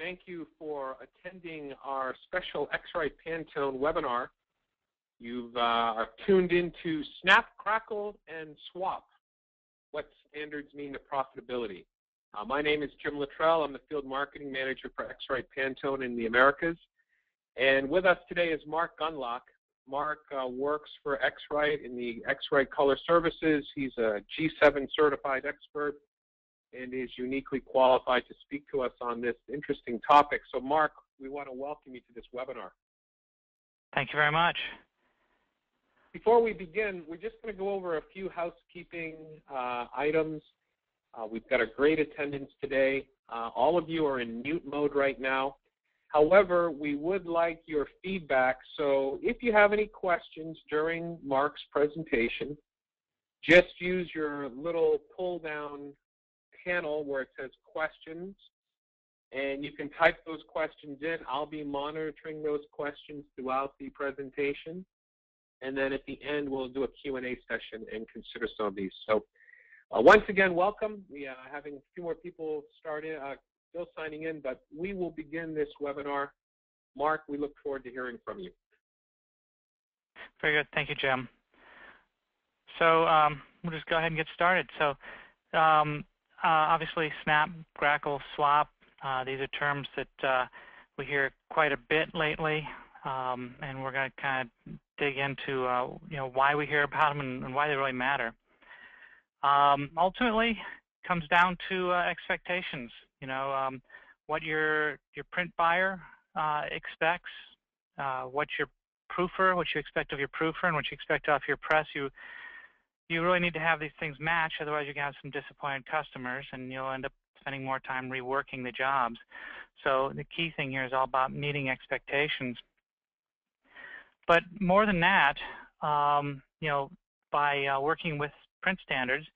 Thank you for attending our special X-Rite Pantone webinar. You've tuned into SNAP, GRACoL, and SWOP, what standards mean to profitability. My name is Jim Luttrell. I'm the Field Marketing Manager for X-Rite Pantone in the Americas. And with us today is Mark Gunlock. Mark works for X-Rite in the X-Rite Color Services. He's a G7 certified expert and is uniquely qualified to speak to us on this interesting topic. So Mark, we want to welcome you to this webinar. Thank you very much. Before we begin, we're just going to go over a few housekeeping items. We've got a great attendance today. All of you are in mute mode right now. However, we would like your feedback, so if you have any questions during Mark's presentation, just use your little pull-down panel where it says questions, and you can type those questions in. I'll be monitoring those questions throughout the presentation, and then at the end we'll do a Q&A session and consider some of these. So once again, welcome. We are having a few more people still signing in, but we will begin this webinar. Mark, we look forward to hearing from you. Very good. Thank you, Jim. So we'll just go ahead and get started. So obviously, SNAP, GRACoL, SWOP, these are terms that we hear quite a bit lately, and we're going to kind of dig into why we hear about them and why they really matter. Ultimately, it comes down to expectations. What your print buyer expects, what you expect of your proofer, and what you expect of your press. You really need to have these things match, otherwise you can have some disappointed customers and you'll end up spending more time reworking the jobs. So the key thing here is all about meeting expectations. But more than that, by working with print standards,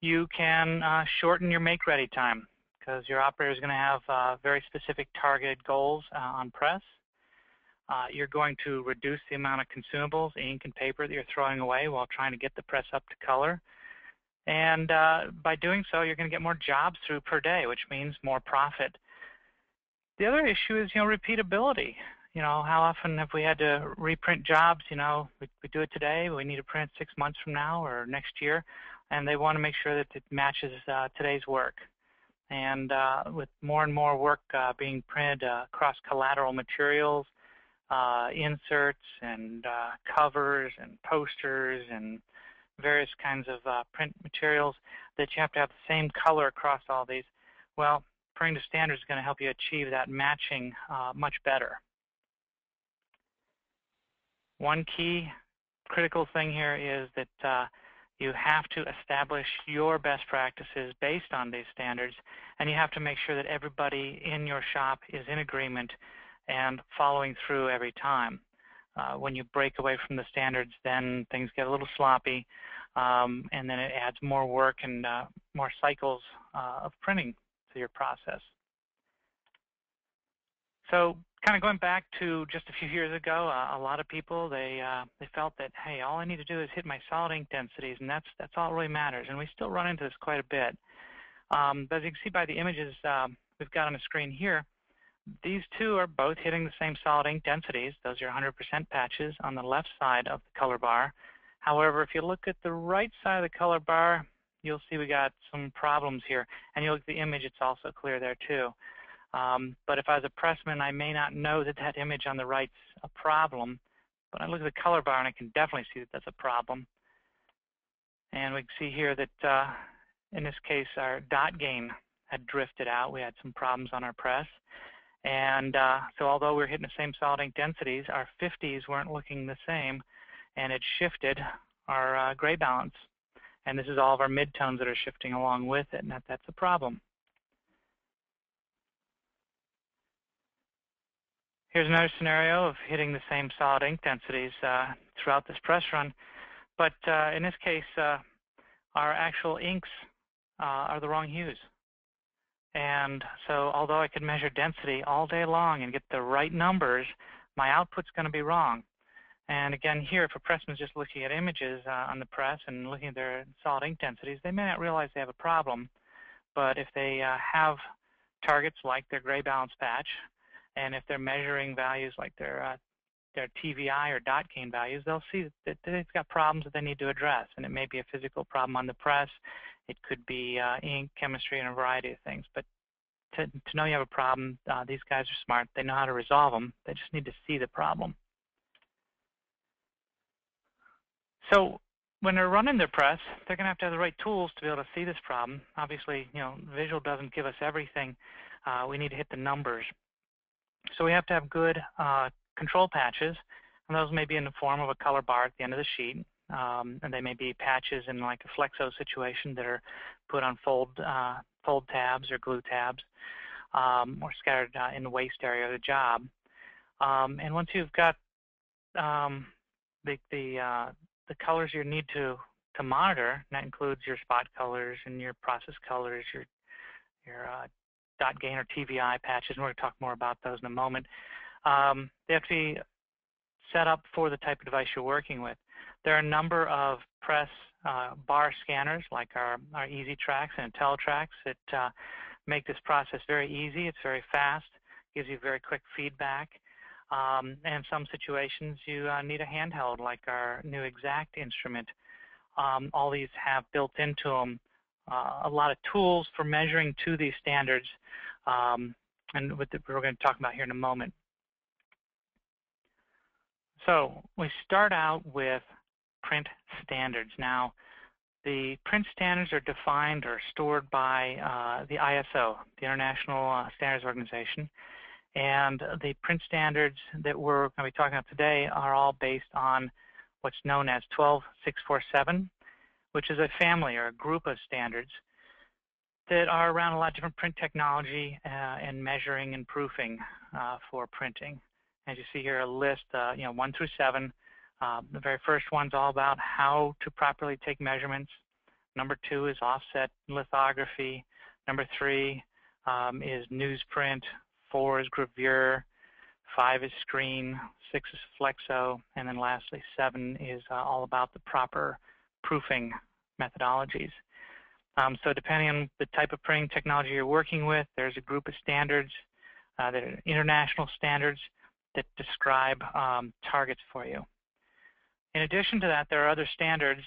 you can shorten your make-ready time because your operator is going to have very specific targeted goals on press. You're going to reduce the amount of consumables, ink and paper that you're throwing away while trying to get the press up to color. And by doing so, you're going to get more jobs through per day, which means more profit. The other issue is, repeatability. How often have we had to reprint jobs? We do it today, we need to print 6 months from now or next year, and they want to make sure that it matches today's work. And with more and more work being printed across collateral materials, inserts and covers and posters and various kinds of print materials that you have to have the same color across all these. Well, printing to standards is going to help you achieve that matching much better. One key critical thing here is that you have to establish your best practices based on these standards, and you have to make sure that everybody in your shop is in agreement and following through every time. When you break away from the standards, then things get a little sloppy, and then it adds more work and more cycles of printing to your process. So kind of going back to just a few years ago, a lot of people, they felt that, hey, all I need to do is hit my solid ink densities, and that's all that really matters. And we still run into this quite a bit. But as you can see by the images we've got on the screen here, these two are both hitting the same solid ink densities. Those are 100% patches on the left side of the color bar. However, if you look at the right side of the color bar, you'll see we got some problems here. And you look at the image, it's also clear there too. But if I was a pressman, I may not know that that image on the right's a problem. But I look at the color bar and I can definitely see that that's a problem. And we can see here that in this case, our dot gain had drifted out. We had some problems on our press. And so although we're hitting the same solid ink densities, our 50s weren't looking the same, and it shifted our gray balance. And this is all of our midtones that are shifting along with it, and that's a problem. Here's another scenario of hitting the same solid ink densities throughout this press run. But in this case, our actual inks are the wrong hues. And so although I could measure density all day long and get the right numbers, my output's going to be wrong. And again, here, if a pressman's just looking at images on the press and looking at their solid ink densities, they may not realize they have a problem. But if they have targets like their gray balance patch, and if they're measuring values like their TVI or dot gain values, they'll see that they've got problems that they need to address. And it may be a physical problem on the press. It could be ink, chemistry, and a variety of things. But to know you have a problem, these guys are smart. They know how to resolve them. They just need to see the problem. So when they're running their press, they're going to have the right tools to be able to see this problem. Obviously, visual doesn't give us everything. We need to hit the numbers. So we have to have good control patches, and those may be in the form of a color bar at the end of the sheet, and they may be patches in like a flexo situation that are put on fold tabs or glue tabs, or scattered in the waste area of the job. And once you've got the colors you need to monitor, and that includes your spot colors and your process colors, your dot gain or TVI patches, and we're going to talk more about those in a moment. They have to be set up for the type of device you're working with. There are a number of press bar scanners like our EasyTrax and IntelliTrax that make this process very easy. It's very fast, gives you very quick feedback. And in some situations, you need a handheld like our new Exact instrument. All these have built into them a lot of tools for measuring to these standards, and we're going to talk about here in a moment. So we start out with print standards. Now, the print standards are defined or stored by the ISO, the International Standards Organization. And the print standards that we're going to be talking about today are all based on what's known as 12647, which is a family or a group of standards that are around a lot of different print technology and measuring and proofing for printing. As you see here, a list, 1 through 7. The very first one's all about how to properly take measurements. Number 2 is offset lithography. Number 3 is newsprint. 4 is gravure. 5 is screen. 6 is flexo. And then lastly, 7 is all about the proper proofing methodologies. So depending on the type of printing technology you're working with, there's a group of standards that are international standards that describe targets for you. In addition to that, there are other standards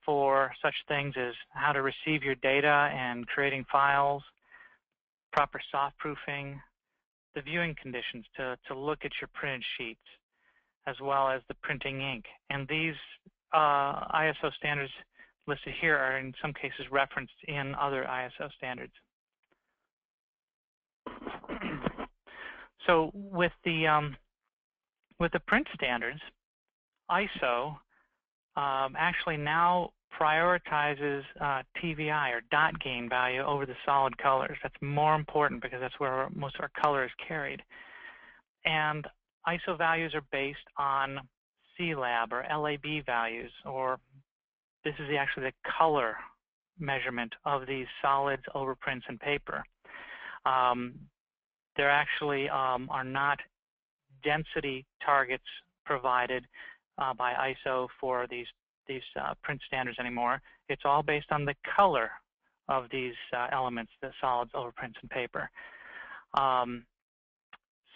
for such things as how to receive your data and creating files, proper soft proofing, the viewing conditions to look at your printed sheets, as well as the printing ink. And these ISO standards listed here are in some cases referenced in other ISO standards. So with the print standards, ISO actually now prioritizes TVI or dot gain value over the solid colors. That's more important because that's where most of our color is carried. And ISO values are based on CLAB or LAB values, or this is actually the color measurement of these solids over prints and paper. There actually are not density targets provided by ISO for these print standards anymore. It's all based on the color of these elements, the solids over prints and paper.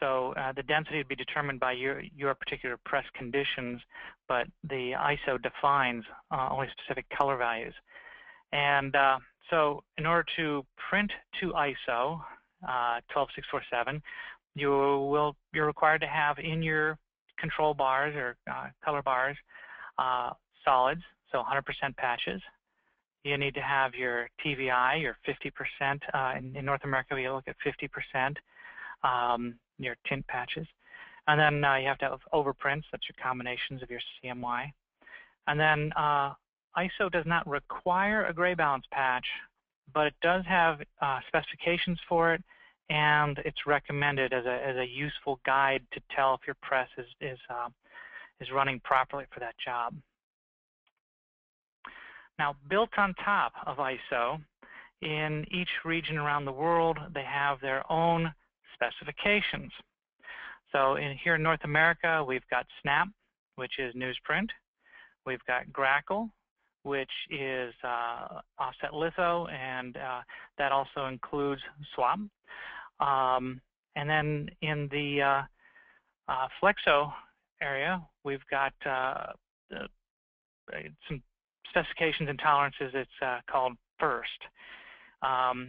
So the density would be determined by your particular press conditions, but the ISO defines only specific color values. And so in order to print to ISO 12647, you're required to have in your control bars or color bars solids, so 100% patches. You need to have your TVI, your 50%. In North America, we look at 50%, your tint patches. And then you have to have overprints. That's your combinations of your CMY. And then ISO does not require a gray balance patch, but it does have specifications for it, and it's recommended as a useful guide to tell if your press is running properly for that job. Now, built on top of ISO, in each region around the world, they have their own specifications. So here in North America, we've got SNAP, which is newsprint. We've got GRACoL, which is offset litho, and that also includes SWOP. And then in the flexo area, we've got some specifications and tolerances. It's called FIRST.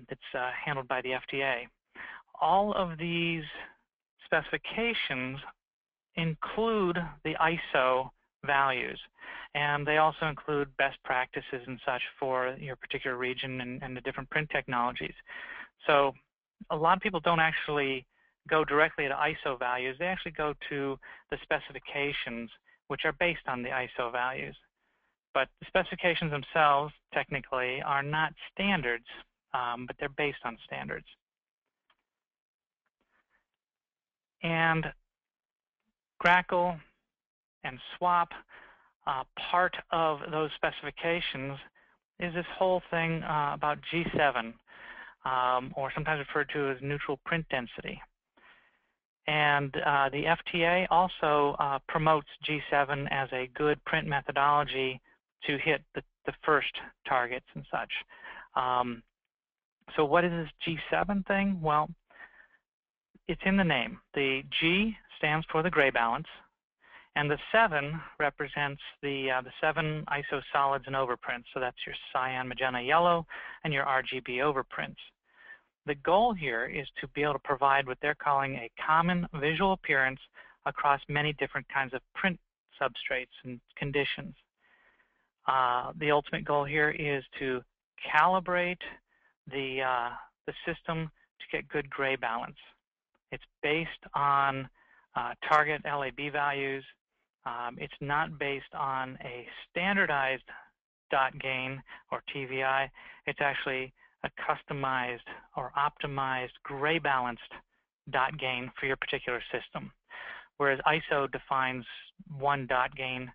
It's handled by the FDA. All of these specifications include the ISO values, and they also include best practices and such for your particular region and the different print technologies. So a lot of people don't actually go directly to ISO values. They actually go to the specifications, which are based on the ISO values. But the specifications themselves, technically, are not standards, but they're based on standards. And GRACoL and SWOP, part of those specifications is this whole thing about G7, or sometimes referred to as neutral print density. And the FTA also promotes G7 as a good print methodology to hit the first targets and such. So what is this G7 thing? Well, it's in the name. The G stands for the gray balance, and the 7 represents the 7 ISO solids and overprints. So that's your cyan, magenta, yellow, and your RGB overprints. The goal here is to be able to provide what they're calling a common visual appearance across many different kinds of print substrates and conditions. The ultimate goal here is to calibrate the system to get good gray balance. It's based on target LAB values. It's not based on a standardized dot gain or TVI. It's actually a customized or optimized gray balanced dot gain for your particular system. Whereas ISO defines one dot gain,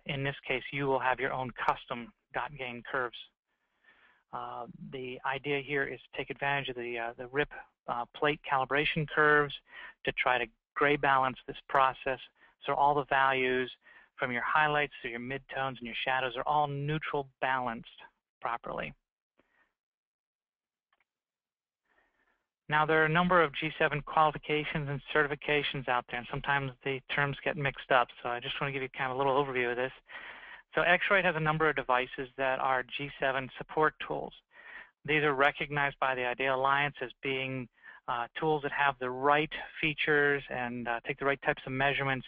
in this case you will have your own custom dot gain curves. The idea here is to take advantage of the RIP plate calibration curves to try to gray balance this process, so all the values from your highlights to your midtones and your shadows are all neutral balanced properly. Now, there are a number of G7 qualifications and certifications out there, and sometimes the terms get mixed up, so I just want to give you kind of a little overview of this. So X-Rite has a number of devices that are G7 support tools. These are recognized by the IDEA Alliance as being tools that have the right features and take the right types of measurements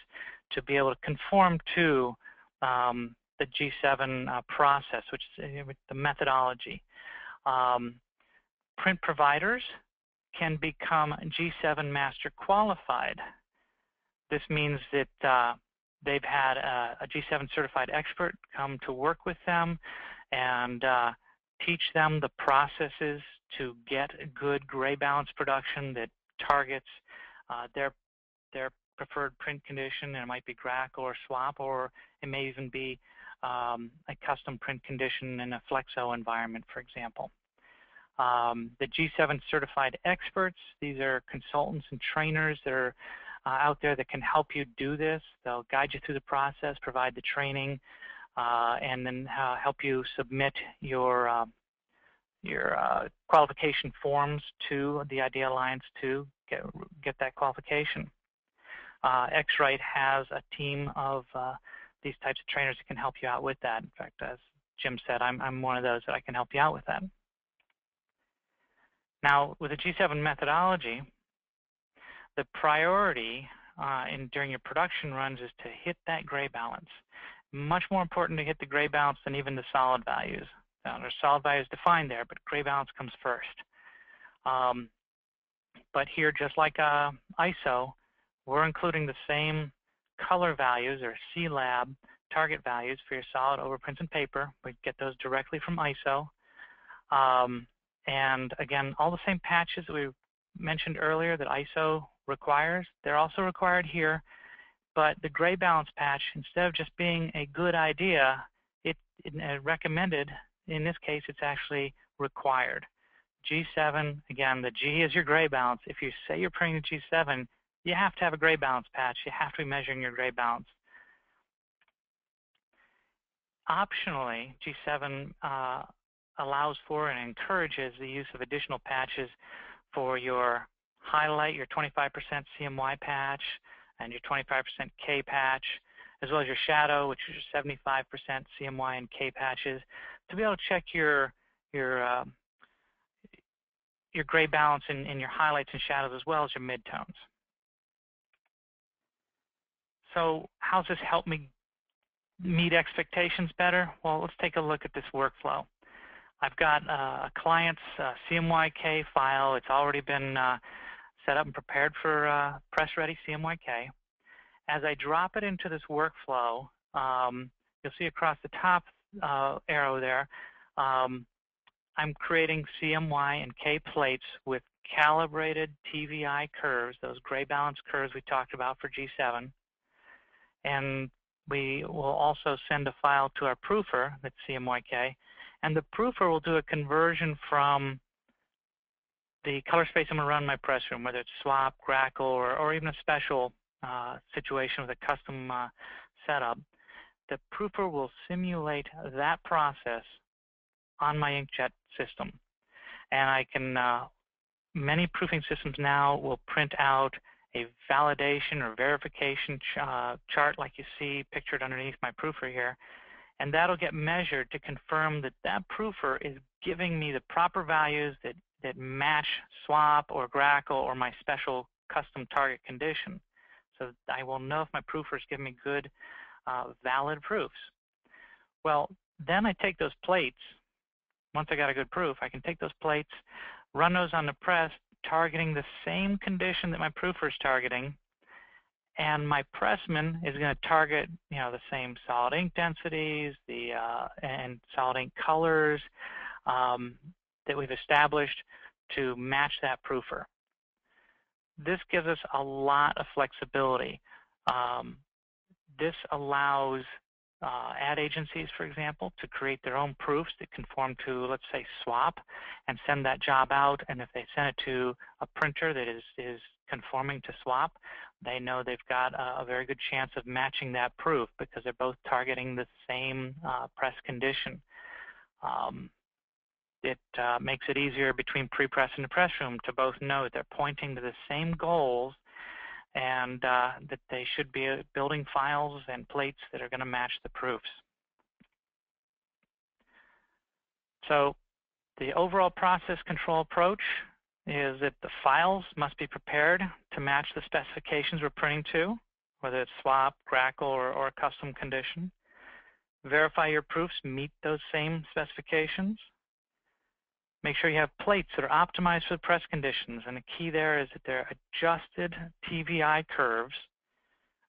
to be able to conform to the G7 process, which is the methodology. Print providers can become G7 Master Qualified. This means that they've had a G7 certified expert come to work with them and teach them the processes to get good gray balance production that targets their preferred print condition. And it might be GRACoL or SWOP, or it may even be a custom print condition in a flexo environment, for example. The G7 certified experts, these are consultants and trainers that are out there that can help you do this. They'll guide you through the process, provide the training, and then help you submit your qualification forms to the IDEA Alliance to get that qualification. X-Rite has a team of these types of trainers that can help you out with that. In fact, as Jim said, I'm one of those that I can help you out with that. Now, with the G7 methodology, the priority during your production runs is to hit that gray balance. Much more important to hit the gray balance than even the solid values. Now, there's solid values defined there, but gray balance comes first. But here, just like ISO, we're including the same color values or C-Lab target values for your solid overprints and paper. We get those directly from ISO. And again, all the same patches that we mentioned earlier that ISO requires, they're also required here. But the gray balance patch, instead of just being a good idea, it's recommended. In this case, it's actually required. G7, again, the G is your gray balance. If you say you're printing the G7, you have to have a gray balance patch. You have to be measuring your gray balance. Optionally, G7 allows for and encourages the use of additional patches for your highlight, your 25% CMY patch, and your 25% K patch, as well as your shadow, which is your 75% CMY and K patches, to be able to check your gray balance in your highlights and shadows as well as your midtones. So how's this help me meet expectations better? Well, let's take a look at this workflow. I've got a client's CMYK file. It's already been set up and prepared for press-ready CMYK. As I drop it into this workflow, you'll see across the top arrow there, I'm creating CMY and K plates with calibrated TVI curves, those gray balance curves we talked about for G7. And we will also send a file to our proofer, that's CMYK, and the proofer will do a conversion from the color space I'm going to run in my press room, whether it's SWOP, GRACoL, or even a special situation with a custom setup. The proofer will simulate that process on my inkjet system. And I can, many proofing systems now will print out a validation or verification chart like you see pictured underneath my proofer here. And that'll get measured to confirm that that proofer is giving me the proper values that match SWOP or GRACoL or my special custom target condition. So I will know if my proofer is giving me good, valid proofs. Well, then I take those plates. Once I got a good proof, I can take those plates, run those on the press, targeting the same condition that my proofer is targeting, and my pressman is going to target, the same solid ink densities, and solid ink colors that we've established to match that proofer. This gives us a lot of flexibility. This allows ad agencies, for example, to create their own proofs that conform to, let's say, SWOP, and send that job out. And if they send it to a printer that is conforming to SWOP, they know they've got a very good chance of matching that proof because they're both targeting the same press condition. It makes it easier between pre-press and the press room to both know that they're pointing to the same goals and that they should be building files and plates that are going to match the proofs. So the overall process control approach is that the files must be prepared to match the specifications we're printing to, whether it's SWOP, GRACoL, or a custom condition. Verify your proofs meet those same specifications. Make sure you have plates that are optimized for the press conditions, and the key there is that they're adjusted TVI curves.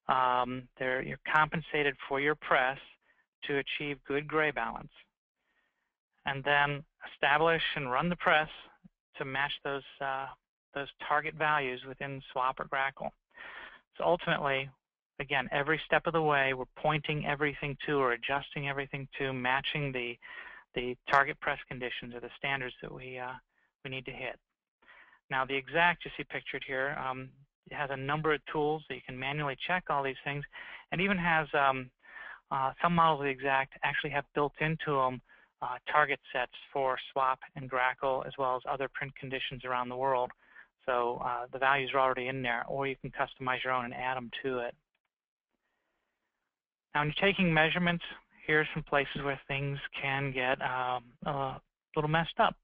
You're compensated for your press to achieve good gray balance. And then establish and run the press to match those target values within SWOP or GRACoL. So ultimately, again, every step of the way, we're pointing everything to or adjusting everything to matching the target press conditions or the standards that we need to hit. Now, the exact you see pictured here, it has a number of tools that you can manually check all these things, and even has some models of the exact actually have built into them target sets for SWOP and GRACoL, as well as other print conditions around the world. So the values are already in there, or you can customize your own and add them to it. Now, when you're taking measurements, here's some places where things can get a little messed up.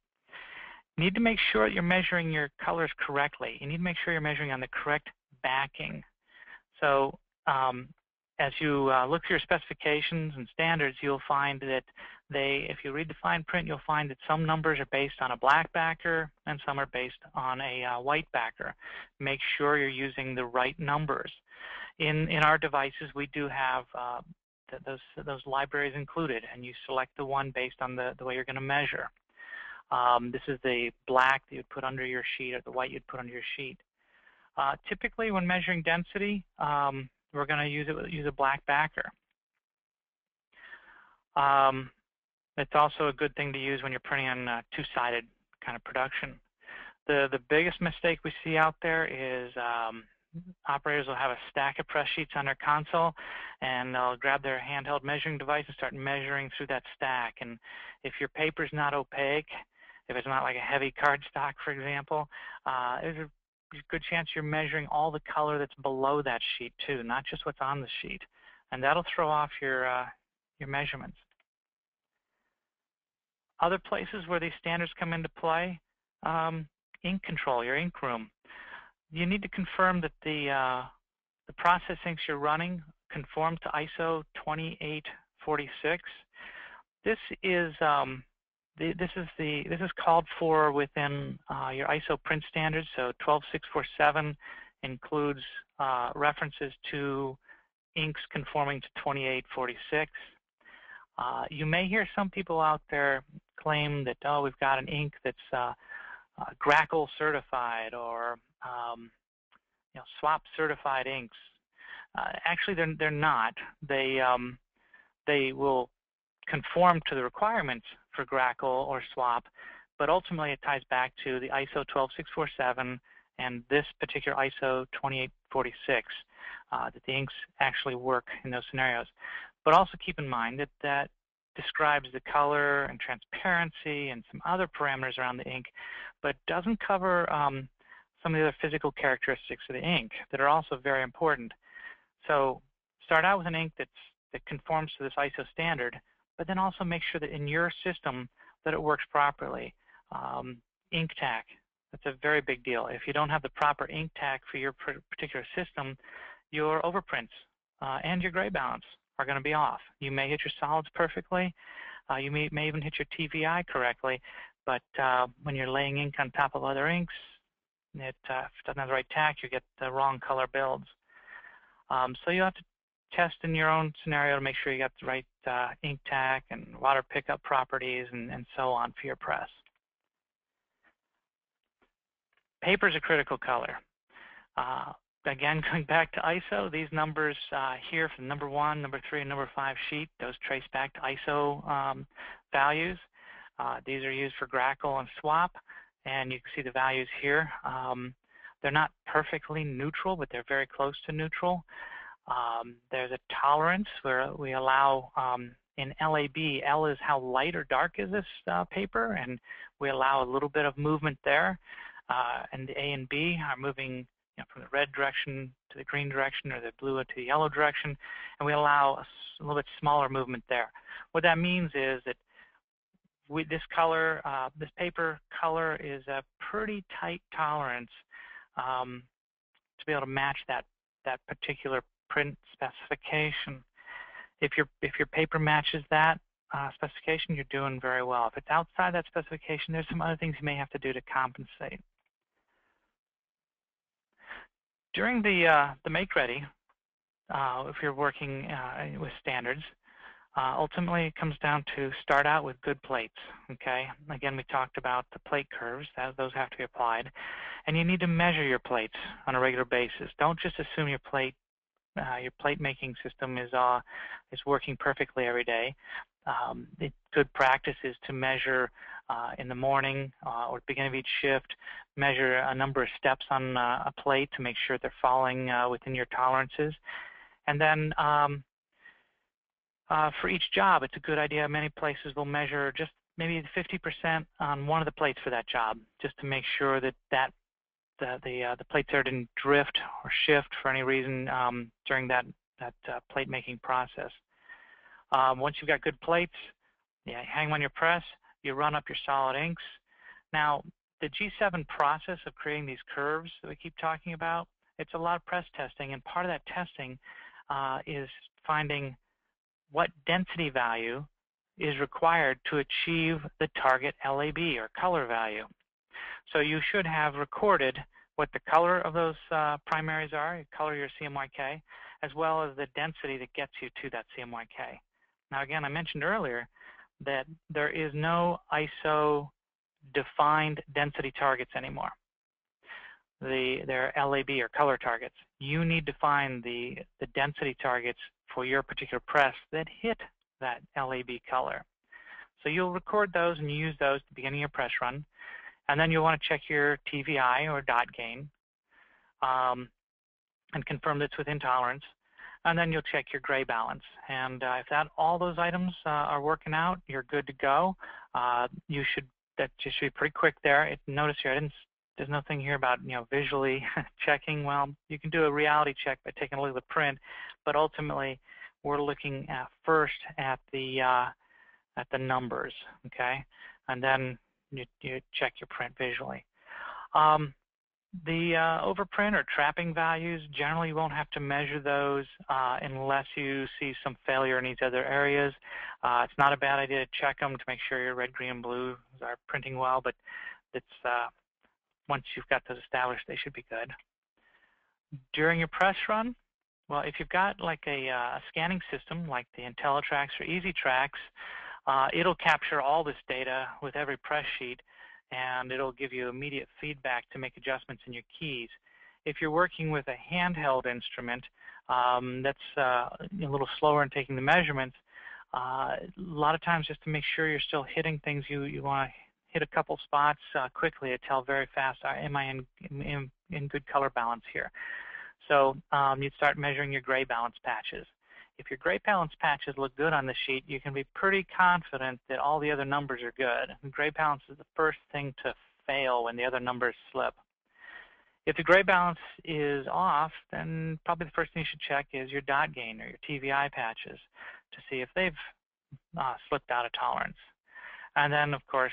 You need to make sure that you're measuring your colors correctly. You need to make sure you're measuring on the correct backing. So as you look through your specifications and standards, you'll find that if you read the fine print, you'll find that some numbers are based on a black backer and some are based on a white backer. Make sure you're using the right numbers. In our devices, we do have those libraries included, and you select the one based on the way you're going to measure. This is the black that you'd put under your sheet, or the white you'd put under your sheet. Typically, when measuring density, we're going to use a black backer. It's also a good thing to use when you're printing on two-sided kind of production. The biggest mistake we see out there is operators will have a stack of press sheets on their console, and they'll grab their handheld measuring device and start measuring through that stack. And if your paper's not opaque, if it's not like a heavy cardstock, for example, there's a good chance you're measuring all the color that's below that sheet too, not just what's on the sheet. And that'll throw off your measurements. Other places where these standards come into play, ink control, your ink room. You need to confirm that the process inks you're running conform to ISO 2846. This is called for within your ISO print standards. So 12647 includes references to inks conforming to 2846. You may hear some people out there claim that, oh, we've got an ink that's GRACoL certified or SWOP certified inks. Actually, they're not. They will conform to the requirements for GRACoL or SWOP, but ultimately it ties back to the ISO 12647 and this particular ISO 2846, that the inks actually work in those scenarios. But also keep in mind that that describes the color and transparency and some other parameters around the ink, but doesn't cover some of the other physical characteristics of the ink that are also very important. So start out with an ink that conforms to this ISO standard, but then also make sure that in your system that it works properly. Ink tack, that's a very big deal. If you don't have the proper ink tack for your particular system, your overprints and your gray balance are going to be off. You may hit your solids perfectly. You may even hit your TVI correctly, but when you're laying ink on top of other inks, if it doesn't have the right tack, you get the wrong color builds. So you have to test in your own scenario to make sure you got the right ink tack and water pickup properties and so on for your press. Paper's a critical color. Again, going back to ISO, these numbers here from number 1, number 3, and number 5 sheet, those trace back to ISO values. These are used for GRACoL and SWOP, and you can see the values here. They're not perfectly neutral, but they're very close to neutral. There's a tolerance where we allow, in LAB, L is how light or dark is this paper, and we allow a little bit of movement there. And the A and B are moving from the red direction to the green direction or the blue to the yellow direction, and we allow a little bit smaller movement there. What that means is that this color, this paper color is a pretty tight tolerance to be able to match that particular print specification. If your paper matches that specification, you're doing very well. If it's outside that specification, there's some other things you may have to do to compensate. During the make-ready, if you're working with standards, ultimately it comes down to start out with good plates, okay? Again, we talked about the plate curves. Those have to be applied. And you need to measure your plates on a regular basis. Don't just assume your plate making system is working perfectly every day. Good practice is to measure in the morning or at the beginning of each shift, measure a number of steps on a plate to make sure they're falling within your tolerances. And then for each job, it's a good idea. Many places will measure just maybe 50% on one of the plates for that job, just to make sure that the plates there didn't drift or shift for any reason during that plate making process. Once you've got good plates, you hang them on your press, you run up your solid inks. Now, the G7 process of creating these curves that we keep talking about, it's a lot of press testing, and part of that testing is finding what density value is required to achieve the target LAB or color value. So you should have recorded what the color of those primaries are, color your CMYK, as well as the density that gets you to that CMYK. Now again, I mentioned earlier that there is no ISO defined density targets anymore. They're LAB or color targets. You need to find the density targets for your particular press that hit that LAB color. So you'll record those and use those at the beginning of your press run. And then you'll want to check your TVI or dot gain. and confirm that it's within tolerance. And then you'll check your gray balance. And if all those items are working out, you're good to go. That just should be pretty quick there. Notice here, there's nothing here about visually checking. Well, you can do a reality check by taking a look at the print, but ultimately we're looking first at the numbers, okay, and then you check your print visually. The overprint or trapping values, generally you won't have to measure those unless you see some failure in these other areas. It's not a bad idea to check them to make sure your red, green, and blue are printing well, but once you've got those established, they should be good. During your press run, well, if you've got like a scanning system like the IntelliTrax or EasyTrax, it'll capture all this data with every press sheet, and it'll give you immediate feedback to make adjustments in your keys. If you're working with a handheld instrument that's a little slower in taking the measurements, a lot of times just to make sure you're still hitting things, you want to hit a couple spots quickly to tell very fast, am I in good color balance here? So you'd start measuring your gray balance patches. If your gray balance patches look good on the sheet, you can be pretty confident that all the other numbers are good. And gray balance is the first thing to fail when the other numbers slip. If the gray balance is off, then probably the first thing you should check is your dot gain or your TVI patches to see if they've slipped out of tolerance. And then, of course,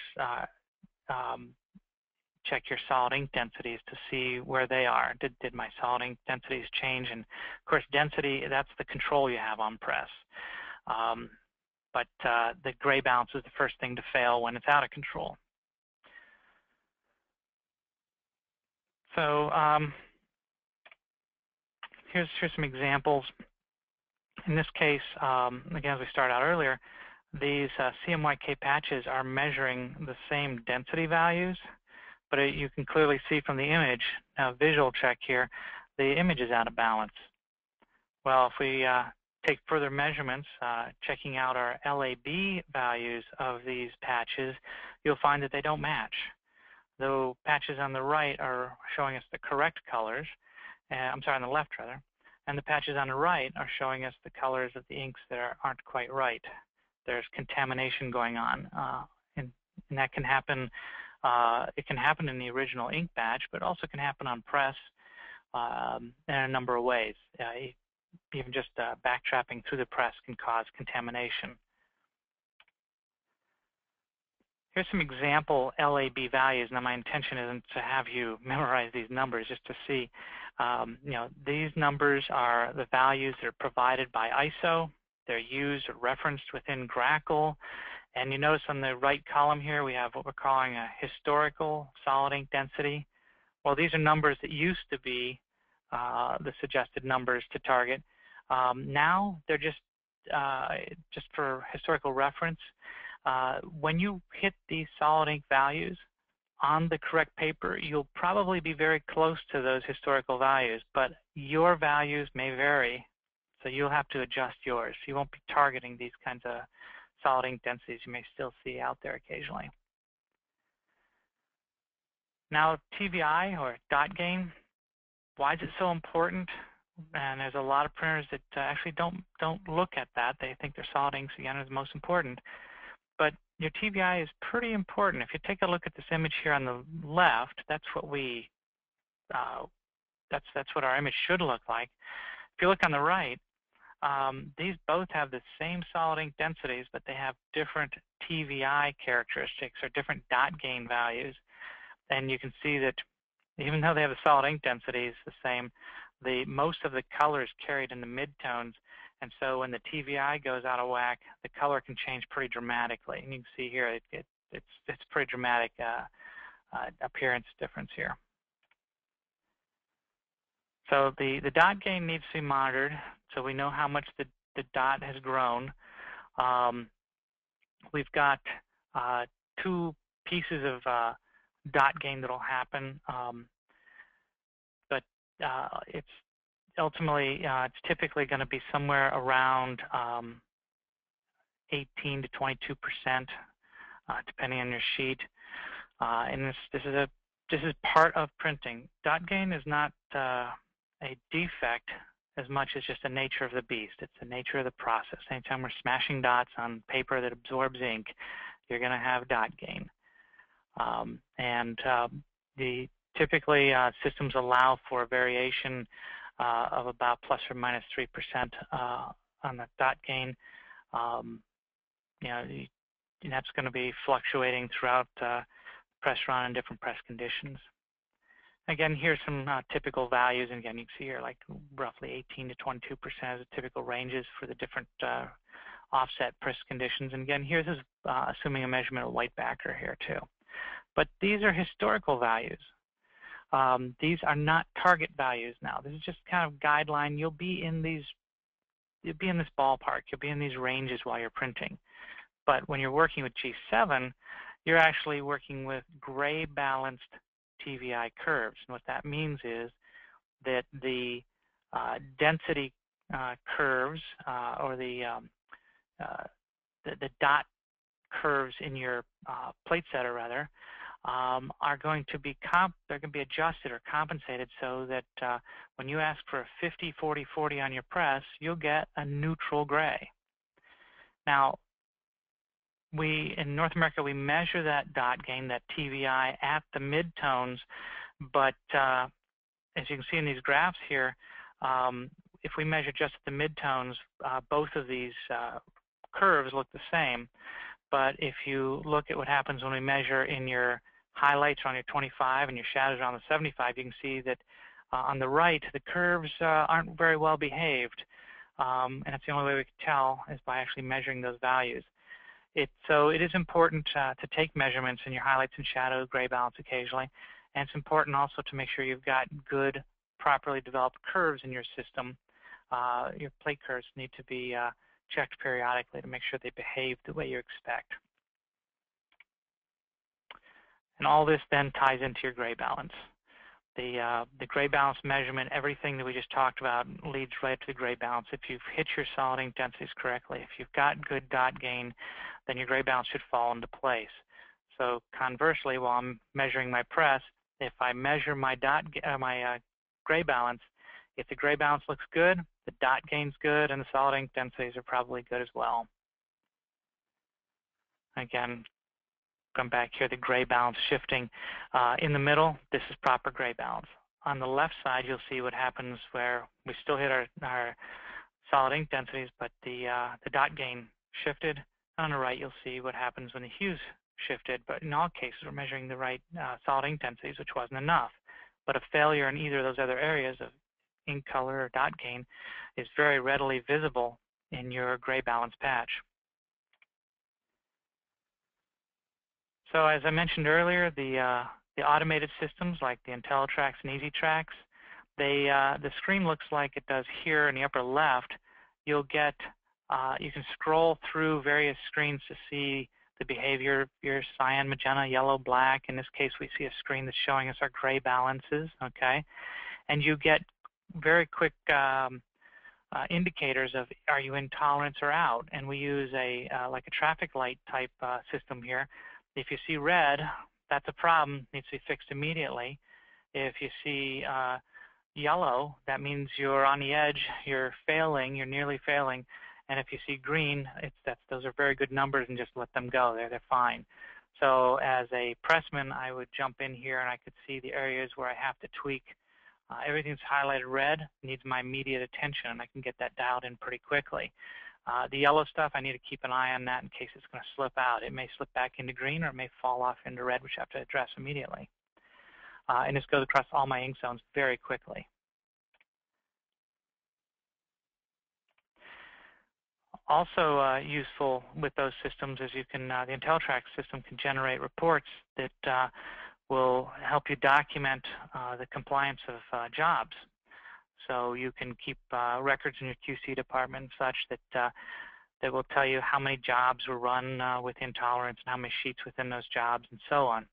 check your solid ink densities to see where they are. Did my solid ink densities change? And of course, density, that's the control you have on press. But the gray balance is the first thing to fail when it's out of control. So here's some examples. In this case, again, as we started out earlier, these CMYK patches are measuring the same density values, but you can clearly see from the image, now visual check here, the image is out of balance. Well, if we take further measurements, checking out our LAB values of these patches, you'll find that they don't match. The patches on the right are showing us the correct colors, I'm sorry, on the left rather, and the patches on the right are showing us the colors of the inks that aren't quite right. There's contamination going on, and that can happen. It can happen in the original ink batch, but also can happen on press in a number of ways. Even just backtrapping through the press can cause contamination. Here's some example LAB values. Now, my intention isn't to have you memorize these numbers, just to see. These numbers are the values that are provided by ISO. They're used or referenced within GRACoL. And you notice on the right column here, we have what we're calling a historical solid ink density. Well, these are numbers that used to be the suggested numbers to target. Now they're just for historical reference. When you hit these solid ink values on the correct paper, you'll probably be very close to those historical values, but your values may vary, so you'll have to adjust yours. You won't be targeting these kinds of solid ink densities you may still see out there occasionally. Now, TVI or dot gain, why is it so important? And there's a lot of printers that actually don't look at that. They think their solid inks, again, are the most important. But your TVI is pretty important. If you take a look at this image here on the left, that's what that's what our image should look like. If you look on the right, these both have the same solid ink densities, but they have different TVI characteristics or different dot gain values. And you can see that even though they have the solid ink densities the same, most of the color is carried in the midtones. And so when the TVI goes out of whack, the color can change pretty dramatically. And you can see here, it's pretty dramatic appearance difference here. So the dot gain needs to be monitored, so we know how much the dot has grown. We've got two pieces of dot gain that will happen, but it's ultimately it's typically going to be somewhere around 18 to 22%, depending on your sheet. And this is part of printing. Dot gain is not a defect as much as just the nature of the beast. It's the nature of the process. Anytime we're smashing dots on paper that absorbs ink, you're going to have dot gain. Typically systems allow for a variation of about plus or minus 3% on the dot gain. And that's going to be fluctuating throughout press run and different press conditions. Again, here's some typical values, and again, you can see here like roughly 18 to 22% of the typical ranges for the different offset press conditions. And again, here's assuming a measurement of white backer here too. But these are historical values. These are not target values now. This is just kind of guideline. You'll be in this ballpark. You'll be in these ranges while you're printing. But when you're working with G7, you're actually working with gray balanced TVI curves. And what that means is that the density curves or the dot curves in your plate setter rather are going to be adjusted or compensated so that when you ask for a 50, 40, 40 on your press, you'll get a neutral gray. Now, in North America, we measure that dot gain, that TVI, at the midtones, but as you can see in these graphs here, if we measure just at the midtones, both of these curves look the same. But if you look at what happens when we measure in your highlights on your 25 and your shadows on the 75, you can see that on the right, the curves aren't very well behaved. And that's the only way we can tell is by actually measuring those values. So it is important to take measurements in your highlights and shadows, gray balance occasionally. And it's important also to make sure you've got good, properly developed curves in your system. Your plate curves need to be checked periodically to make sure they behave the way you expect. And all this then ties into your gray balance. The gray balance measurement, everything that we just talked about leads right to the gray balance. If you've hit your solid ink densities correctly, if you've got good dot gain, then your gray balance should fall into place. So conversely, while I'm measuring my press, if I measure my gray balance, if the gray balance looks good, the dot gain's good, and the solid ink densities are probably good as well. Again, come back here, the gray balance shifting. In the middle, this is proper gray balance. On the left side, you'll see what happens where we still hit our solid ink densities, but the dot gain shifted. On the right, you'll see what happens when the hues shifted, but in all cases, we're measuring the right solid ink densities, which wasn't enough. But a failure in either of those other areas of ink color or dot gain is very readily visible in your gray balance patch. So as I mentioned earlier, the automated systems like the IntelliTrax and EasyTrax, the screen looks like it does here in the upper left. You'll get, you can scroll through various screens to see the behavior of your cyan, magenta, yellow, black. In this case, we see a screen that's showing us our gray balances, okay? And you get very quick indicators of are you in tolerance or out. And we use like a traffic light type system here. If you see red, that's a problem, needs to be fixed immediately. If you see yellow, that means you're on the edge, you're failing, you're nearly failing. And if you see green, those are very good numbers and just let them go. They're fine. So as a pressman, I would jump in here and I could see the areas where I have to tweak. Everything's highlighted red needs my immediate attention, and I can get that dialed in pretty quickly. The yellow stuff, I need to keep an eye on that in case it's going to slip out. It may slip back into green or it may fall off into red, which I have to address immediately. And this goes across all my ink zones very quickly. Also useful with those systems is you can, the IntelliTrax system can generate reports that will help you document the compliance of jobs. So you can keep records in your QC department such that that will tell you how many jobs were run with intolerance and how many sheets within those jobs and so on.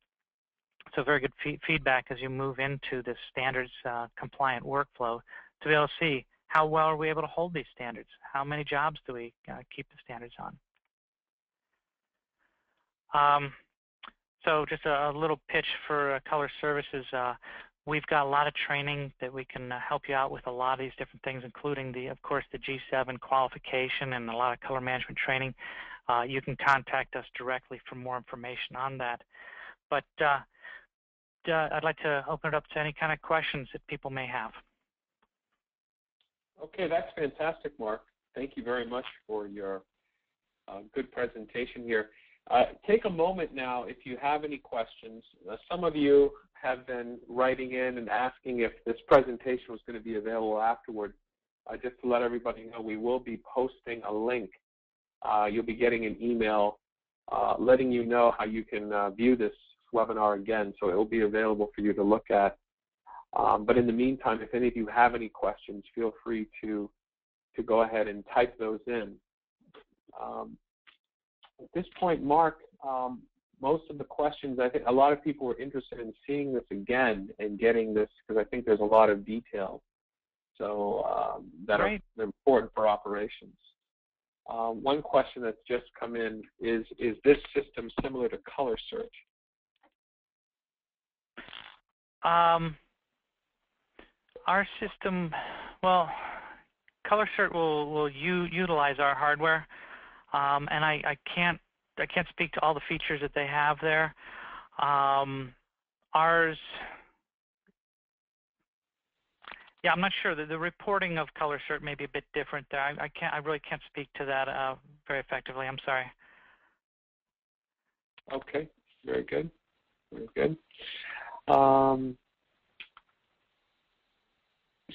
So very good feedback as you move into this standards compliant workflow to be able to see how well are we able to hold these standards? How many jobs do we keep the standards on? So just a little pitch for color services. We've got a lot of training that we can help you out with a lot of these different things, including, of course, the G7 qualification and a lot of color management training. You can contact us directly for more information on that. But I'd like to open it up to any kind of questions that people may have. Okay, that's fantastic, Mark. Thank you very much for your good presentation here. Take a moment now if you have any questions. Some of you have been writing in and asking if this presentation was going to be available afterward. Just to let everybody know, we will be posting a link. You'll be getting an email letting you know how you can view this webinar again, so it will be available for you to look at. But in the meantime, if any of you have any questions, feel free to go ahead and type those in. At this point, Mark, most of the questions, I think a lot of people were interested in seeing this again and getting this, because I think there's a lot of detail that are important for operations. One question that's just come in is this system similar to color search? Our system, well, color search will utilize our hardware, and I can't speak to all the features that they have there. Ours, yeah, I'm not sure. The reporting of color search may be a bit different there. I really can't speak to that very effectively. I'm sorry. Okay, very good, very good.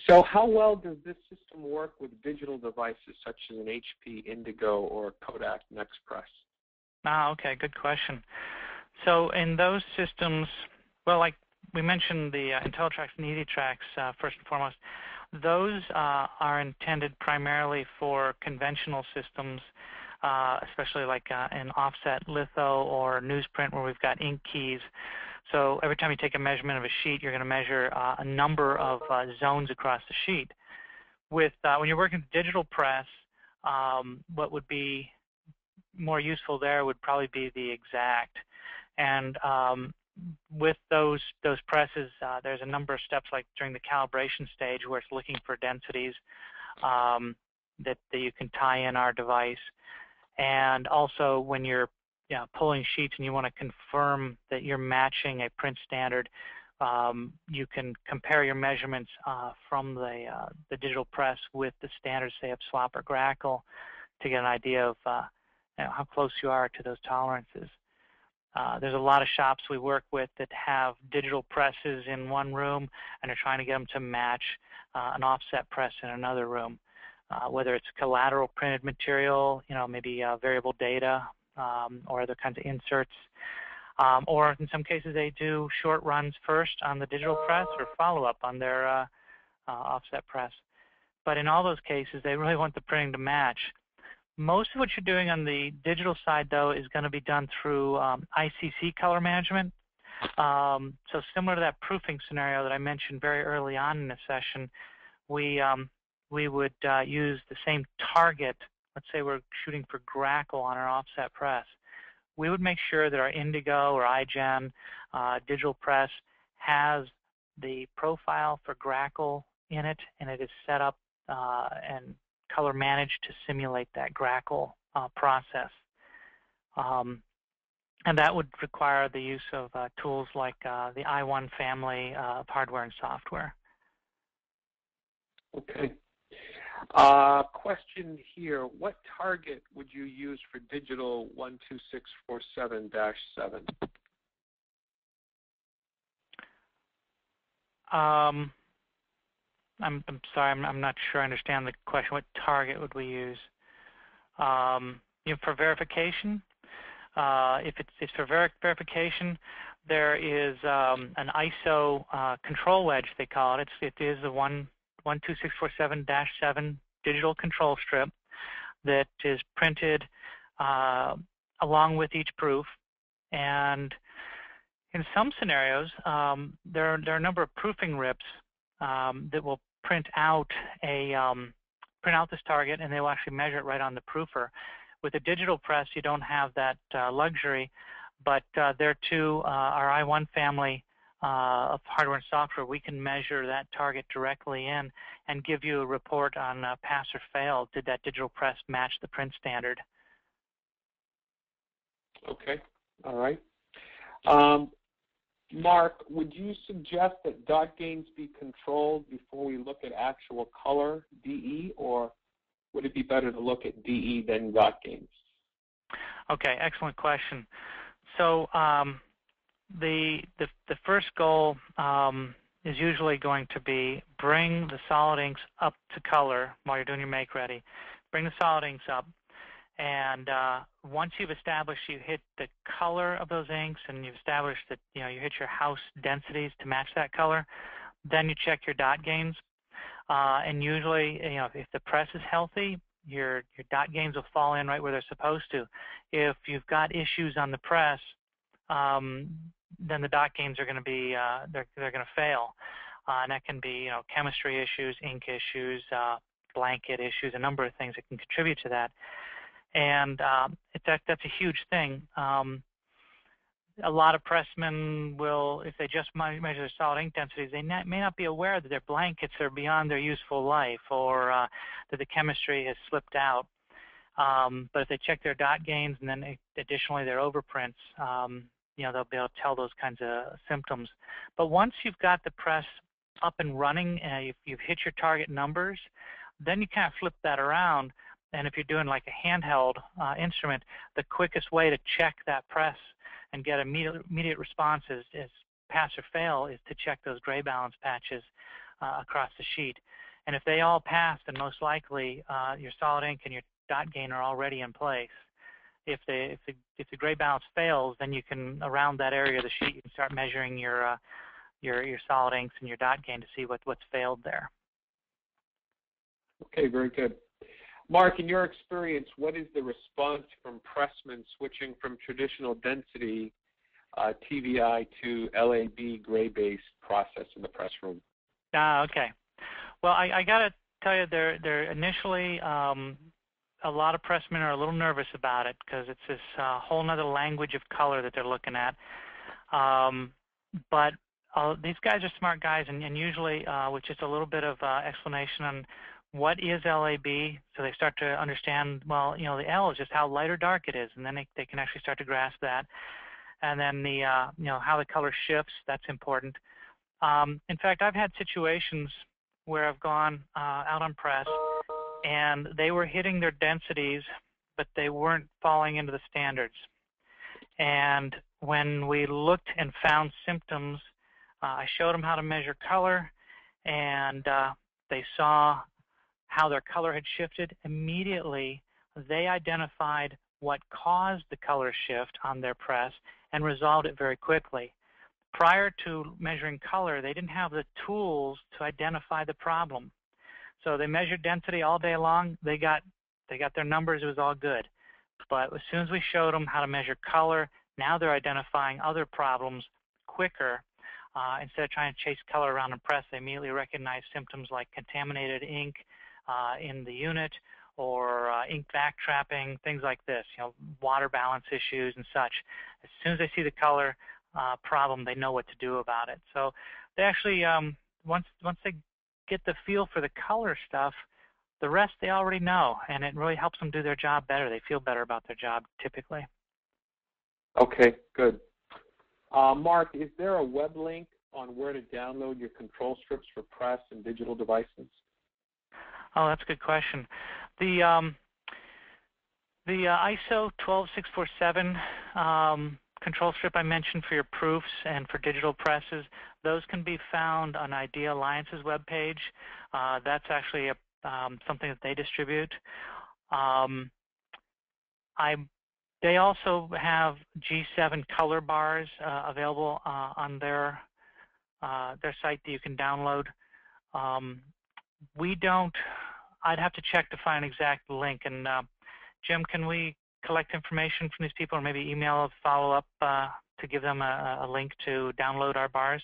So how well does this system work with digital devices such as an HP Indigo or Kodak Nexpress? Okay, good question. So in those systems, well, like we mentioned the IntelliTrax and EasyTrax first and foremost, those are intended primarily for conventional systems, especially like an offset litho or newsprint where we've got ink keys. So every time you take a measurement of a sheet, you're going to measure a number of zones across the sheet. With when you're working with digital press, what would be more useful there would probably be the exact. And with those presses, there's a number of steps, like during the calibration stage, where it's looking for densities that you can tie in our device. And also when you're pulling sheets and you want to confirm that you're matching a print standard, you can compare your measurements from the digital press with the standards, say, of SWOP or GRACoL, to get an idea of how close you are to those tolerances. There's a lot of shops we work with that have digital presses in one room and are trying to get them to match an offset press in another room, whether it's collateral printed material, maybe variable data, or other kinds of inserts. Or in some cases, they do short runs first on the digital press or follow-up on their offset press. But in all those cases, they really want the printing to match. Most of what you're doing on the digital side, though, is going to be done through ICC color management. So similar to that proofing scenario that I mentioned very early on in the session, we would use the same target. Let's say we're shooting for GRACoL on our offset press. We would make sure that our Indigo or iGen digital press has the profile for GRACoL in it, and it is set up and color managed to simulate that GRACoL process. And that would require the use of tools like the i1 family of hardware and software. Okay. Question here, what target would you use for digital 12647-7? I'm sorry, I'm not sure I understand the question. What target would we use? For verification? If it's for verification, there is an ISO control wedge, they call it. It is a 12647-7 digital control strip that is printed along with each proof. And in some scenarios, there are a number of proofing rips that will print out this target, and they will actually measure it right on the proofer. With a digital press, you don't have that luxury, but there too, our i1 family of hardware and software, we can measure that target directly in and give you a report on pass or fail. Did that digital press match the print standard? Okay, all right. Mark, would you suggest that dot gains be controlled before we look at actual color, DE, or would it be better to look at DE than dot gains? Okay, excellent question. So the first goal is usually going to be bring the solid inks up to color while you're doing your make ready. Bring the solid inks up, and once you've established you hit the color of those inks and you've established that you hit your house densities to match that color, then you check your dot gains. And usually, if the press is healthy, your dot gains will fall in right where they're supposed to. If you've got issues on the press, then the dot gains are going to be they're going to fail, and that can be chemistry issues, ink issues, blanket issues, a number of things that can contribute to that. And that's a huge thing. A lot of pressmen will, if they just measure their solid ink densities, they may not be aware that their blankets are beyond their useful life, or that the chemistry has slipped out. But if they check their dot gains and then additionally their overprints, they'll be able to tell those kinds of symptoms. But once you've got the press up and running and you've hit your target numbers, then you kind of flip that around. And if you're doing like a handheld instrument, the quickest way to check that press and get immediate responses is pass or fail is to check those gray balance patches across the sheet. And if they all pass, then most likely your solid ink and your dot gain are already in place. If the gray balance fails, then you can, around that area of the sheet, you can start measuring your solid inks and your dot gain to see what's failed there. Okay, very good. Mark, in your experience, what is the response from pressmen switching from traditional density TVI to LAB gray-based process in the press room? Okay. Well, I got to tell you, they're initially a lot of pressmen are a little nervous about it because it's this whole other language of color that they're looking at. But these guys are smart guys, and usually with just a little bit of explanation on what is LAB, so they start to understand, well, the L is just how light or dark it is, and then they can actually start to grasp that. And then the, how the color shifts, that's important. In fact, I've had situations where I've gone out on press, and they were hitting their densities, but they weren't falling into the standards. And when we looked and found symptoms, I showed them how to measure color, and they saw how their color had shifted. Immediately, they identified what caused the color shift on their press and resolved it very quickly. Prior to measuring color, they didn't have the tools to identify the problem. So they measured density all day long. They got their numbers. It was all good. But as soon as we showed them how to measure color, now they're identifying other problems quicker. Instead of trying to chase color around and press, they immediately recognize symptoms like contaminated ink in the unit, or ink back trapping, things like this, water balance issues and such. As soon as they see the color problem, they know what to do about it. So they actually, once they get the feel for the color stuff, the rest they already know, and it really helps them do their job better. They feel better about their job typically. Okay, good. Mark, is there a web link on where to download your control strips for press and digital devices? Oh, that's a good question. The ISO 12647 control strip I mentioned for your proofs and for digital presses, those can be found on Idea Alliance's webpage. That's actually something that they distribute. They also have G7 color bars available on their site that you can download. I'd have to check to find an exact link. And Jim, can we collect information from these people, or maybe email a follow-up to give them a link to download our bars?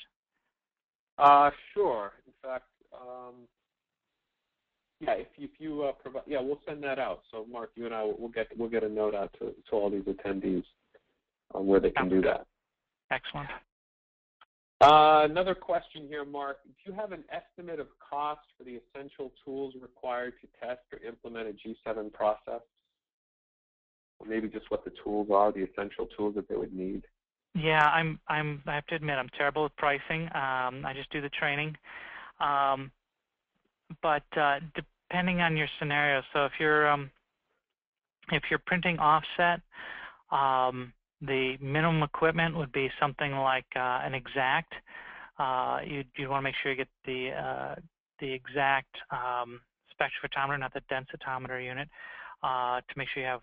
Sure. In fact, yeah, if you provide, yeah, we'll send that out. So Mark, you and I we'll get a note out to all these attendees on where they can do that. Excellent. Another question here, Mark. Do you have an estimate of cost for the essential tools required to test or implement a G7 process? Or maybe just what the tools are, the essential tools that they would need? Yeah, I have to admit, I'm terrible with pricing. I just do the training. But depending on your scenario, so if you're printing offset, the minimum equipment would be something like an exact. You want to make sure you get the exact spectrophotometer, not the densitometer unit, to make sure you have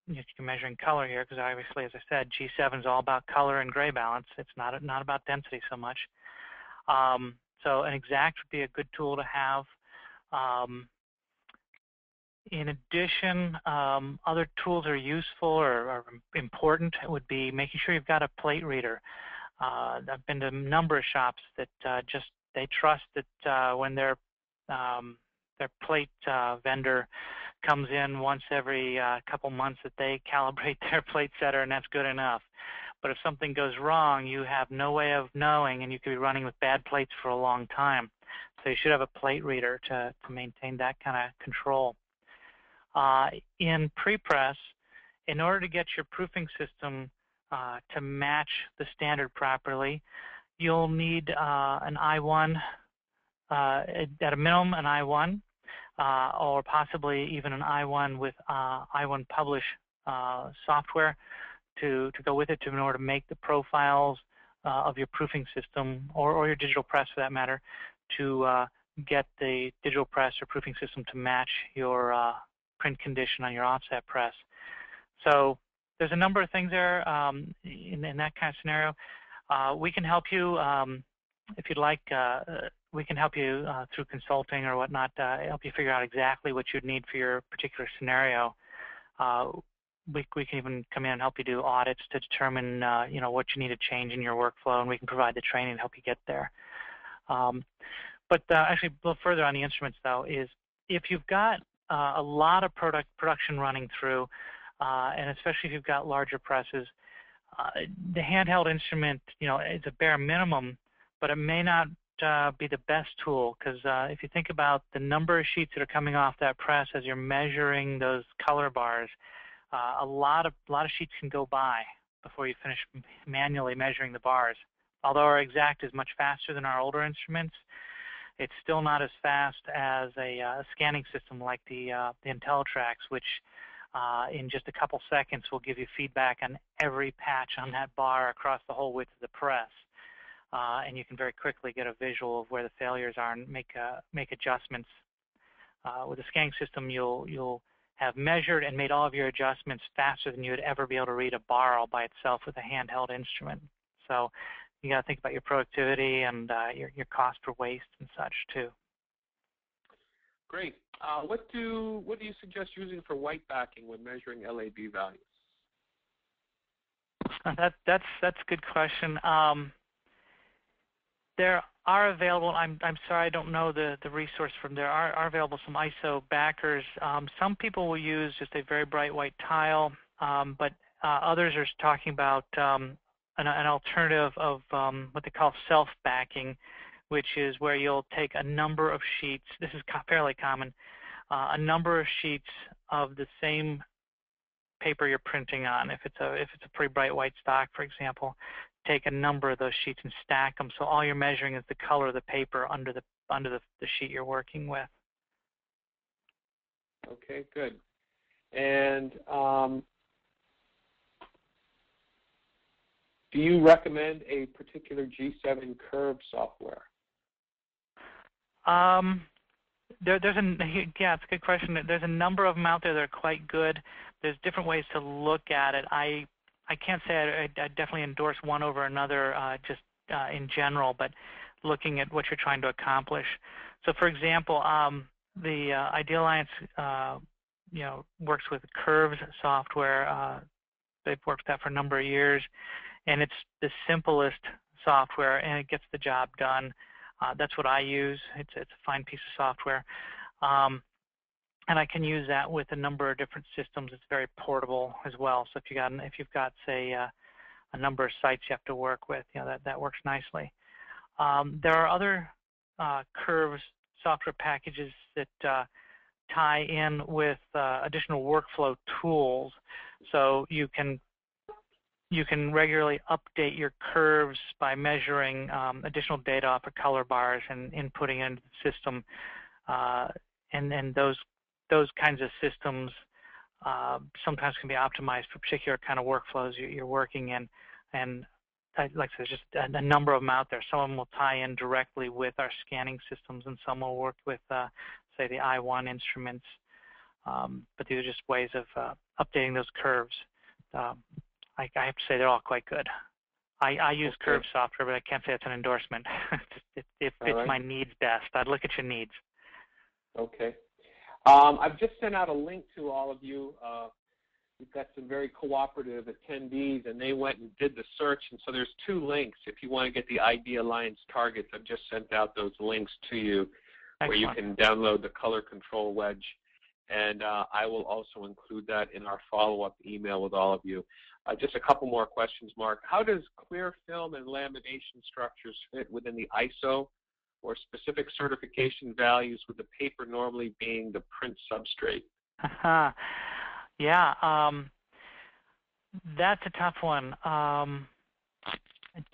you're measuring color here, because obviously, as I said, G7 is all about color and gray balance. It's not about density so much. So an exact would be a good tool to have. In addition, other tools are useful or important. It would be making sure you've got a plate reader. I've been to a number of shops that they trust that when their plate vendor comes in once every couple months that they calibrate their plate setter, and that's good enough. But if something goes wrong, you have no way of knowing, and you could be running with bad plates for a long time. So you should have a plate reader to maintain that kind of control. In pre-press, in order to get your proofing system to match the standard properly, you'll need an I1, at a minimum an I1, or possibly even an I1 with I1 Publish software to go with it in order to make the profiles of your proofing system, or your digital press for that matter, to get the digital press or proofing system to match your print condition on your offset press. So there's a number of things there in that kind of scenario. We can help you if you'd like. We can help you through consulting or whatnot, help you figure out exactly what you'd need for your particular scenario. We can even come in and help you do audits to determine what you need to change in your workflow, and we can provide the training to help you get there. But actually, a little further on the instruments, though, is if you've got a lot of production running through, and especially if you've got larger presses, the handheld instrument, is a bare minimum, but it may not be the best tool, because if you think about the number of sheets that are coming off that press as you're measuring those color bars, a lot of sheets can go by before you finish manually measuring the bars. Although our exact is much faster than our older instruments, it's still not as fast as a scanning system like the IntelliTrax, which in just a couple seconds will give you feedback on every patch on that bar across the whole width of the press. And you can very quickly get a visual of where the failures are and make adjustments. With a scanning system, you'll have measured and made all of your adjustments faster than you would ever be able to read a bar all by itself with a handheld instrument. So you got to think about your productivity and your cost per waste and such too. Great. What do you suggest using for white backing when measuring LAB values? That's a good question. There are available. I'm sorry, I don't know the resource from there. Are available some ISO backers. Some people will use just a very bright white tile, but others are talking about an alternative of what they call self-backing, which is where you'll take a number of sheets. This is fairly common. A number of sheets of the same paper you're printing on. If it's a pretty bright white stock, for example, take a number of those sheets and stack them, so all you're measuring is the color of the paper under the sheet you're working with. Okay, good. And do you recommend a particular G7 curve software? Yeah, it's a good question. There's a number of them out there that are quite good. There's different ways to look at it. I can't say I definitely endorse one over another just in general, but looking at what you're trying to accomplish. So, for example, the Ideal Alliance works with Curves software. They've worked with that for a number of years, and it's the simplest software, and it gets the job done. That's what I use. It's a fine piece of software. And I can use that with a number of different systems. It's very portable as well. So if you've got say a number of sites you have to work with, that works nicely. There are other curves software packages that tie in with additional workflow tools, so you can regularly update your curves by measuring additional data off of color bars and inputting into the system, and those kinds of systems sometimes can be optimized for particular kind of workflows you're working in. And like I said, there's just a number of them out there. Some of them will tie in directly with our scanning systems, and some will work with, say, the I1 instruments. But these are just ways of updating those curves. I have to say they're all quite good. I use curve software, but I can't say it's an endorsement. It fits my needs best. I'd look at your needs. Okay. I've just sent out a link to all of you. We've got some very cooperative attendees, and they went and did the search. And so there's 2 links. If you want to get the ID Alliance targets, I've just sent out those links to you. Excellent. Where you can download the color control wedge. And I will also include that in our follow-up email with all of you. Just a couple more questions, Mark. How does clear film and lamination structures fit within the ISO or specific certification values, with the paper normally being the print substrate? Yeah, that's a tough one. I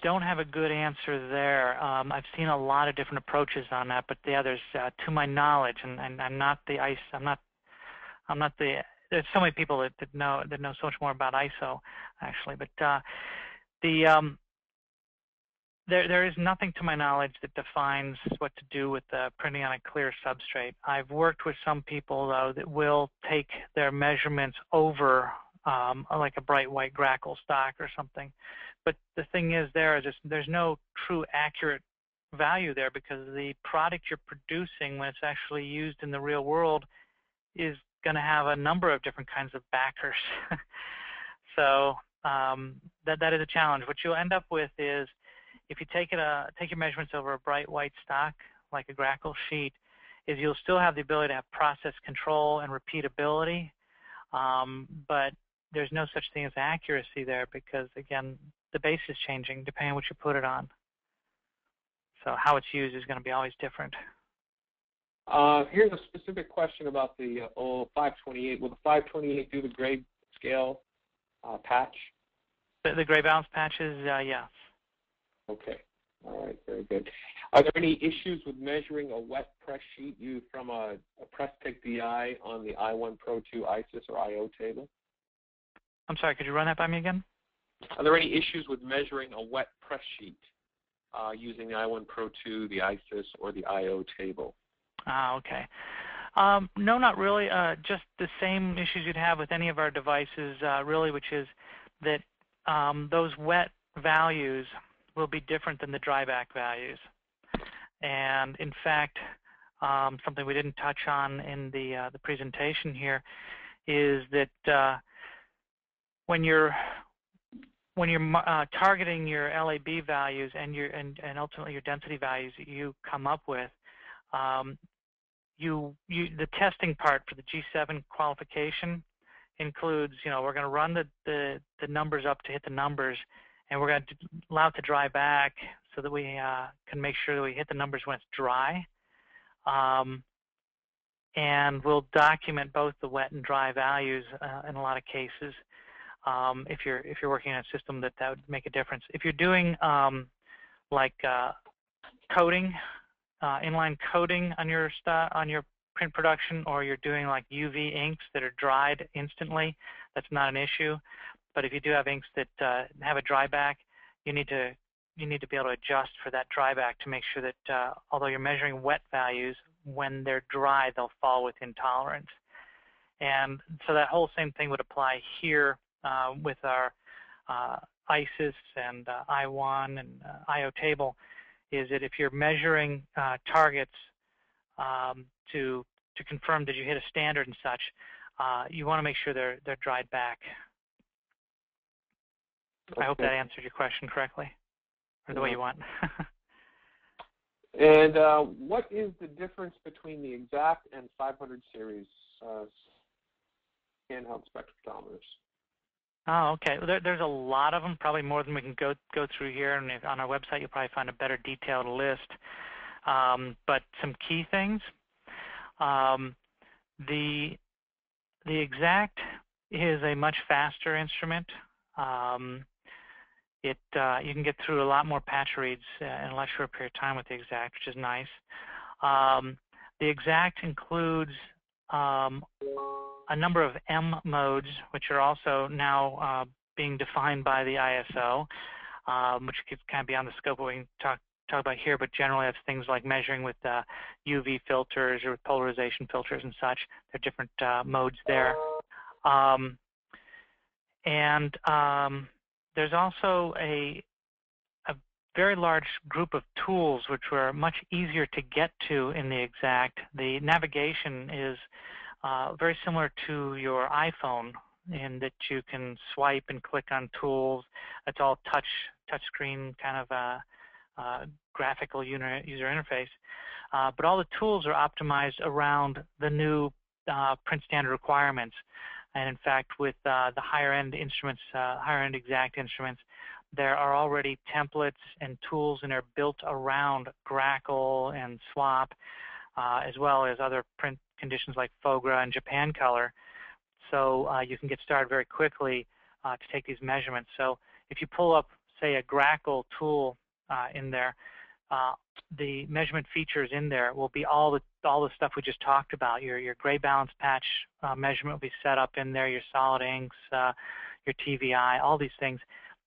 don't have a good answer there. I've seen a lot of different approaches on that, but yeah, there's to my knowledge, and I'm not the there's so many people that know so much more about ISO actually, but there is nothing to my knowledge that defines what to do with printing on a clear substrate. I've worked with some people though that will take their measurements over like a bright white GRACoL stock or something. But the thing is, there's no true accurate value there, because the product you're producing, when it's actually used in the real world, is going to have a number of different kinds of backers. So that is a challenge. What you'll end up with is, if you take your measurements over a bright white stock, like a GRACoL sheet, is you'll still have the ability to have process control and repeatability, but there's no such thing as accuracy there, because again, the base is changing depending on what you put it on. So how it's used is going to be always different. Here's a specific question about the 528. Will the 528 do the grayscale patch? The gray balance patches, yes. Okay. All right. Very good. Are there any issues with measuring a wet press sheet used from a press pick DI on the I1 Pro 2 ISIS or IO table? I'm sorry. Could you run that by me again? Are there any issues with measuring a wet press sheet using the I1 Pro 2, the ISIS, or the IO table? Okay. No, not really. Just the same issues you'd have with any of our devices, really, which is that those wet values will be different than the dry back values. And in fact, something we didn't touch on in the presentation here is that when you're targeting your LAB values and ultimately your density values that you come up with, the testing part for the G7 qualification includes, we're going to run the numbers up to hit the numbers, and we're going to allow it to dry back so that we can make sure that we hit the numbers when it's dry. And we'll document both the wet and dry values in a lot of cases. If you're working in a system that would make a difference. If you're doing like coating, inline coating on your print production, or you're doing like UV inks that are dried instantly, that's not an issue. But if you do have inks that have a dry back, you need to be able to adjust for that dry back to make sure that although you're measuring wet values, when they're dry, they'll fall within tolerance. And so that whole same thing would apply here with our ISIS and I1 and IO table, is that if you're measuring targets to confirm that you hit a standard and such, you want to make sure they're dried back. Okay. I hope that answered your question correctly, or the way you want. And what is the difference between the Exact and 500 series handheld spectrophotometers? Oh, okay. Well, there's a lot of them, probably more than we can go through here. And on our website, you'll probably find a better detailed list. But some key things. The Exact is a much faster instrument. You can get through a lot more patch reads in a less short period of time with the Exact, which is nice. The Exact includes a number of M modes, which are also now being defined by the ISO, which could kind of be on the scope of what we can talk about here, but generally that's things like measuring with UV filters or with polarization filters and such. There are different modes there. There's also a very large group of tools which were much easier to get to in the Exact. The navigation is very similar to your iPhone in that you can swipe and click on tools. It's all touchscreen kind of graphical user interface. But all the tools are optimized around the new print standard requirements. And in fact, with the higher-end instruments, higher-end Exact instruments, there are already templates and tools and they're built around GRACoL and SWOP, as well as other print conditions like FOGRA and Japan color. So you can get started very quickly to take these measurements. So if you pull up, say, a GRACoL tool in there, the measurement features in there will be all the stuff we just talked about. Your gray balance patch measurement will be set up in there, your solid inks, your TVI, all these things.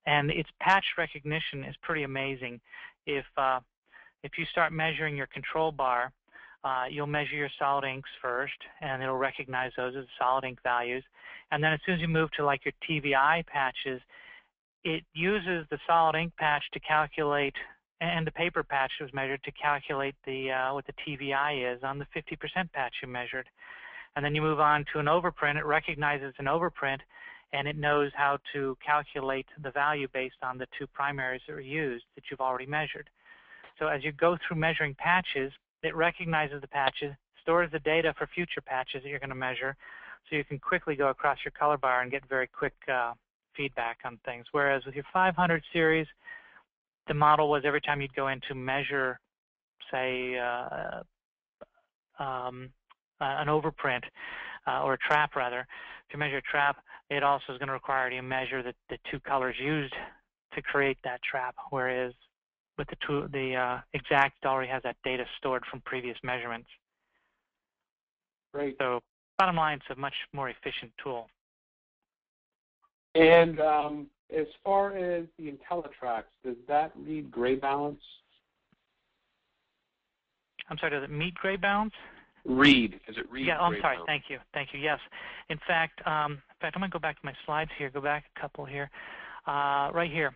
And its patch recognition is pretty amazing. If you start measuring your control bar, you'll measure your solid inks first, and it'll recognize those as solid ink values. And then as soon as you move to like your TVI patches, it uses the solid ink patch to calculate, and the paper patch was measured to calculate what the TVI is on the 50% patch you measured. And then you move on to an overprint. It recognizes an overprint, and it knows how to calculate the value based on the two primaries that are used that you've already measured. So as you go through measuring patches, it recognizes the patches, stores the data for future patches that you're going to measure, so you can quickly go across your color bar and get very quick feedback on things. Whereas with your 500 series, the model was every time you'd go in to measure, say, an overprint, or a trap rather, to measure a trap, it also is going to require you to measure the two colors used to create that trap, whereas with the Exact already has that data stored from previous measurements. Great. So bottom line, it's a much more efficient tool. And as far as the IntelliTrax, does that read gray balance? I'm sorry, does it meet gray balance? Does it read? Yeah, I'm sorry. Balance? Thank you. Yes. In fact, I'm going to go back to my slides here. Go back a couple here. Right here.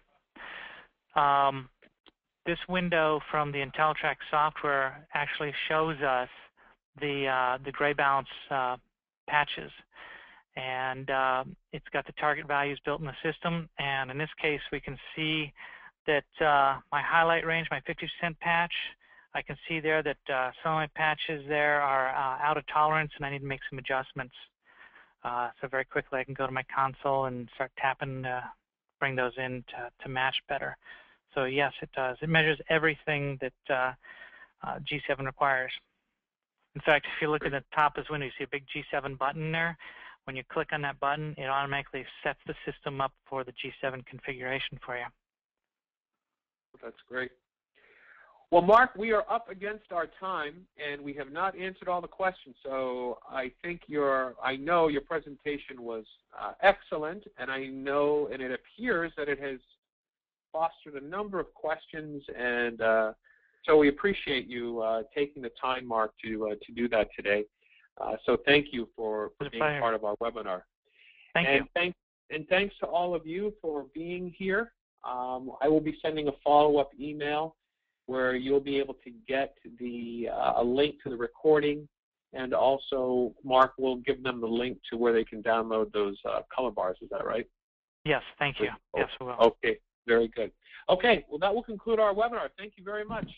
This window from the IntelliTrax software actually shows us the gray balance patches, and it's got the target values built in the system. And in this case, we can see that my highlight range, my 50% patch, I can see there that some of my patches there are out of tolerance, and I need to make some adjustments. So very quickly, I can go to my console and start tapping to bring those in to match better. So yes, it does. It measures everything that G7 requires. In fact, if you look at the top of this window, you see a big G7 button there. When you click on that button, it automatically sets the system up for the G7 configuration for you. That's great. Well, Mark, we are up against our time, and we have not answered all the questions. So I think I know your presentation was excellent, and and it appears that it has fostered a number of questions, and so we appreciate you taking the time, Mark, to do that today. So thank you for being part of our webinar. Thank you. And thanks to all of you for being here. I will be sending a follow-up email where you'll be able to get a link to the recording, and also Mark will give them the link to where they can download those color bars. Is that right? Yes, thank you. Yes, we will. Okay, very good. Okay, well, that will conclude our webinar. Thank you very much.